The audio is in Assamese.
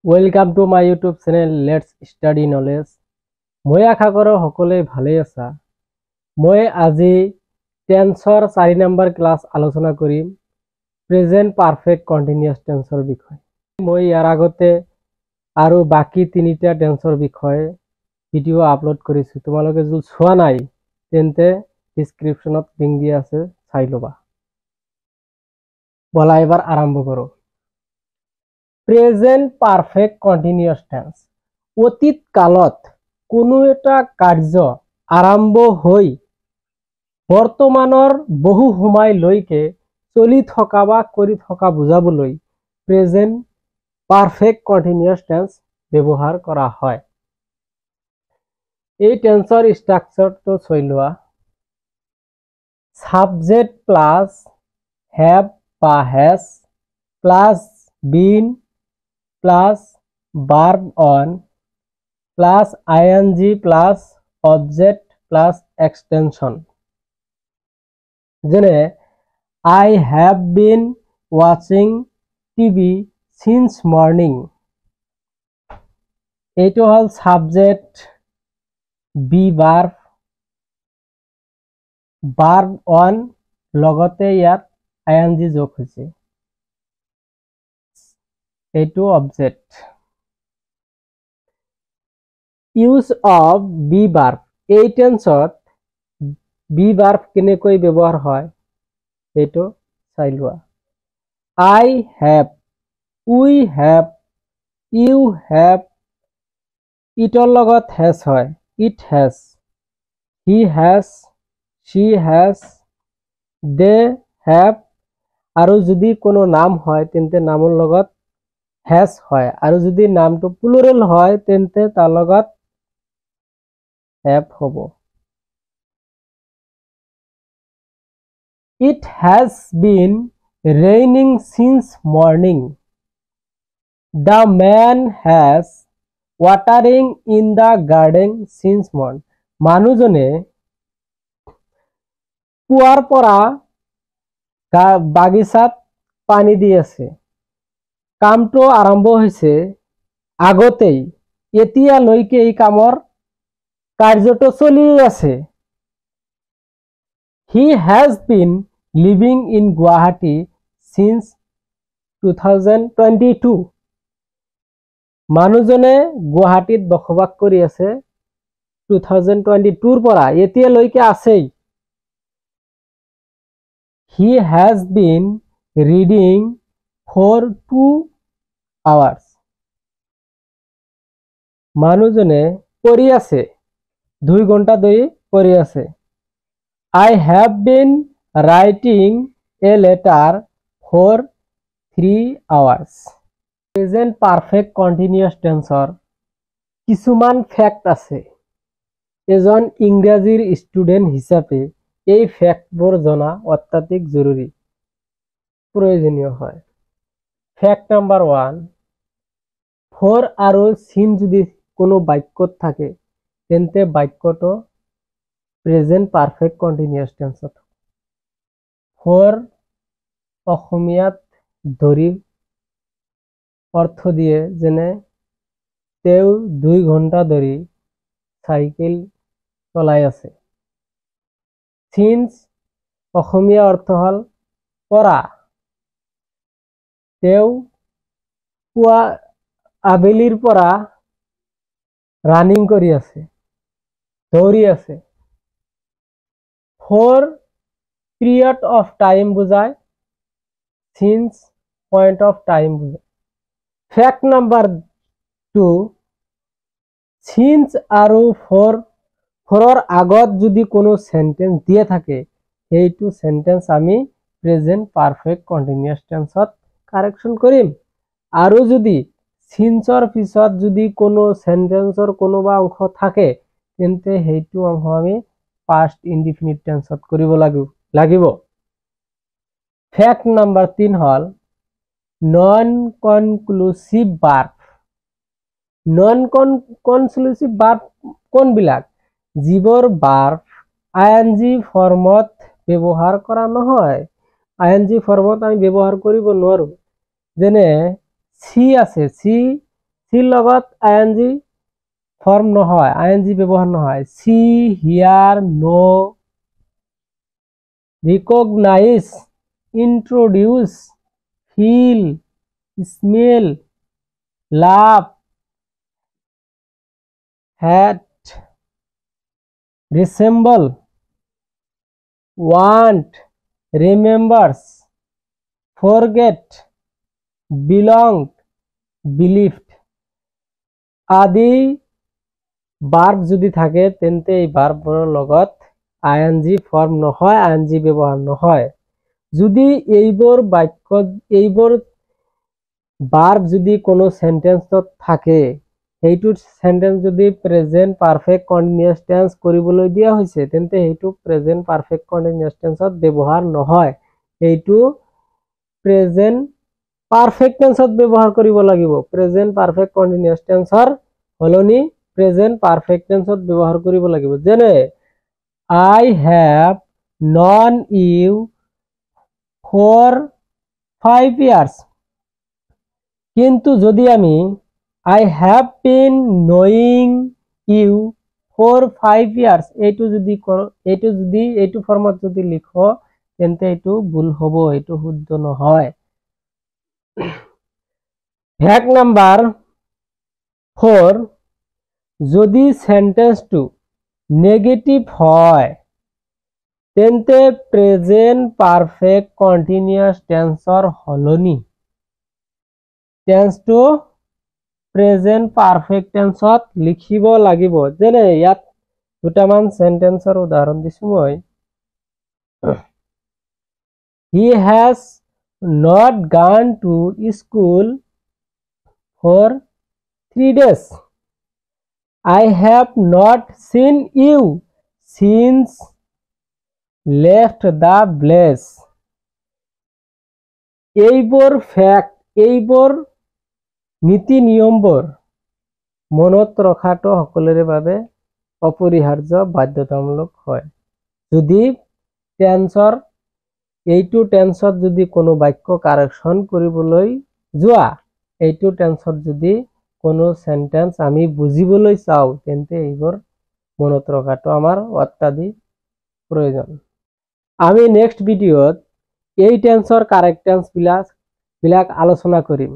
Welcome to my YouTube channel Let's Study Knowledge. মই আশা কৰো সকলোৱে ভালে আছা। মই আজি টেন্সৰ 4 নম্বৰ ক্লাছ আলোচনা কৰিম প্ৰেজেন্ট পাৰফেক্ট কন্টিনিউয়াস টেন্সৰ বিষয়ে। মই ইয়াৰ আগতে আৰু বাকি তিনিটা টেন্সৰ বিষয়ে ভিডিও আপলোড কৰিছো। তোমালোকে যদি চোৱা নাই তেন্তে ডেসক্ৰিপচনত লিংক দিয়া আছে, চাই লবা। বলা এবাৰ আৰম্ভ কৰো। প্ৰেজেন্ট পাৰফেক্ট কন্টিনিউয়াস টেন্স অতীত কালত কোনো এটা কাৰ্য আৰম্ভ হৈ বৰ্তমানৰ বহু সময়লৈকে চলি থকা বা কৰি থকা বুজাবলৈ প্ৰেজেন্ট পাৰফেক্ট কন্টিনিউয়াস টেন্স ব্যৱহাৰ কৰা হয়। এই টেন্সৰ ষ্ট্ৰাকচাৰটো চাই লোৱা। সাবজেক্ট প্লাস হ্যাভ বা has plus been plus verb on plus ing plus object plus extension. যেনে I have been watching TV since morning. এইটো হল subject, be verb, verb on লগতে ইয়াত ing যোগ হৈছে। এইটো object. Use of be verb এই টেন্সত বি ভার্ব কেনেকৈ ব্যৱহাৰ হয় এইটো চাই লোৱা। I have, we have, you have, ইটৰ লগত হ্যাজ হয়, it has, he has, she has, they have, আৰু যদি কোনো নাম হয় তেন্তে নামৰ লগত হ্যাজ হয়, আৰু যদি নামটো প্লুৰেল হয় তেন্তে তাৰ লগত হ্যাভ হ'ব। It has been raining since morning. The man has watering in the garden since morning. মানুহজনে পুৱাৰ পৰা বাগিচাত পানী দি আছে। কামটো আৰম্ভ হৈছে আগতেই, এতিয়ালৈকে এই কামৰ কাৰ্যটো চলি আছে। He has been living in Guwahati since 2022. মানুহজনে গুৱাহাটীত বসবাস কৰি আছে 2022 পৰা, এতিয়ালৈকে আছেই। He has been reading for 2 hours. মানুহজনে পঢ়ি আছে 2 ঘণ্টা ধৰি পঢ়ি আছে। I have been writing a letter for 3 hours. Present perfect continuous tenseৰ কিছুমান ফ্যাক্ট আছে। এজন ইংৰাজীৰ ষ্টুডেন্ট হিচাপে এই ফ্যাক্টবোৰ জনা অত্যাধিক জৰুৰী, প্ৰয়োজনীয় হয়। ফ্যাক্ট নাম্বাৰ 1, ফৰ আৰু সিন যদি কোনো বাক্যত থাকে তেন্তে বাক্যটো প্ৰেজেন্ট পাৰফেক্ট কন্টিনিউয়াস টেন্সত। ফৰ অসমীয়াত ধৰি অৰ্থ দিয়ে, যেনে তেওঁ 2 ঘণ্টা ধৰি সাইকেল চলাই আছে। সিন্স অসমীয়া অৰ্থ হল পৰা, তেওঁ পুৱা আবেলিৰ পৰা ৰানিং কৰি আছে, দৌৰি আছে। ফৰ পিৰিয়ড অফ টাইম বুজায়, সিন্স পইণ্ট অফ টাইম বুজায়। ফ্যাক্ট নাম্বাৰ 2, সিন্স আৰু ফৰৰ আগত যদি কোনো সেন্টেন্স দিয়ে থাকে সেইটো সেন্টেন্স আমি প্ৰেজেন্ট পাৰফেক্ট কন্টিনিউয়াস টেন্সত কাৰেকশন কৰিম। আৰু যদি সিন্সৰ পিছত যদি কোনো সেন্টেন্সৰ কোনোবা অংশ থাকে তেন্তে সেইটো অংশ আমি পাস্ট ইনডিফিনিট টেন্সত কৰিব লাগিব। ফ্যাক্ট নাম্বাৰ 3 হল non conclusive verb. Non conclusive verb কোনবিলাক? যিবোৰ ভাৰ্ব আইএনজি ফৰ্মত ব্যৱহাৰ কৰা নহয়। আইএনজি ফৰ্মত আমি ব্যৱহাৰ কৰিব নোৱাৰো। যেনে সি আছে, সি চিৰ লগত আইএনজি ফৰ্ম নহয়, আইএনজি ব্যৱহাৰ নহয়। সি, হিয়াৰ, নো, ৰিকগনাইজ, ইন্ট্ৰডিউচ, ফিল, স্মেল, লাভ, hate, resemble, want, remembers, forget, belong, believed আদি ভার্ব যদি থাকে তেন্তে এই ভাৰ্ববোৰৰ লগত আইএনজি ফৰ্ম নহয়, আইএনজি ব্যৱহাৰ নহয়। যদি এইবোৰ বাক্যত এইবোৰ ভাৰ্ব যদি কোনো সেন্টেন্সত থাকে, সেইটো সেন্টেন্স যদি প্ৰেজেন্ট পাৰফেক্ট কন্টিনিউয়াস টেন্স কৰিবলৈ দিয়া হৈছে তেন্তে সেইটো প্ৰেজেন্ট পাৰফেক্ট কন্টিনিউয়াস টেন্সত ব্যৱহাৰ নহয়, এইটো প্ৰেজেন্ট পাৰফেক্ট টেন্সত ব্যৱহাৰ কৰিব লাগিব। প্ৰেজেন্ট পাৰফেক্ট কন্টিনিউয়াস টেন্সৰ হলনি প্ৰেজেন্ট পাৰফেক্ট টেন্সত ব্যৱহাৰ কৰিব লাগিব। যেনে I have known you for 5 years, কিন্তু যদি আমি I have been knowing you for 5 years এইটো যদি এইটো ফর্মত যদি লিখো তেন্তে এইটো ভুল হ'ব, এইটো শুদ্ধ নহয়। ফ্যাক্ট নাম্বার 4, যদি সেন্টেন্সটো নেগেটিভ হয় তেন্তে প্রেজেন্ট পারফেক্ট কন্টিনিউয়াস টেন্সৰ হলনি টেন্সটো প্ৰেজেন্ট পাৰফেক্ট টেন্সত লিখিব লাগিব। যেনে ইয়াত দুটামান সেন্টেন্সৰ উদাহৰণ দিছো মই। He has not gone to school for 3 days. I have not seen you since left the place. এইবোৰ ফ্যাক্ট, এইবোৰ নীতি নিয়মবোৰ মনত ৰখাটো সকলোৰে বাবে অপৰিহাৰ্য, বাধ্যতামূলক হয়। যদি টেন্সৰ এইটো টেন্সত যদি কোনো বাক্য কাৰেকশন কৰিবলৈ যোৱা, এইটো টেন্সত যদি কোনো সেন্টেন্স আমি বুজিবলৈ চাও তেন্তে এইবোৰ মনত ৰখাটো আমাৰ অত্যাধিক প্ৰয়োজন। আমি নেক্সট ভিডিঅ'ত এই টেন্সৰ কাৰেক্ট টেন্স বিলাক আলোচনা কৰিম।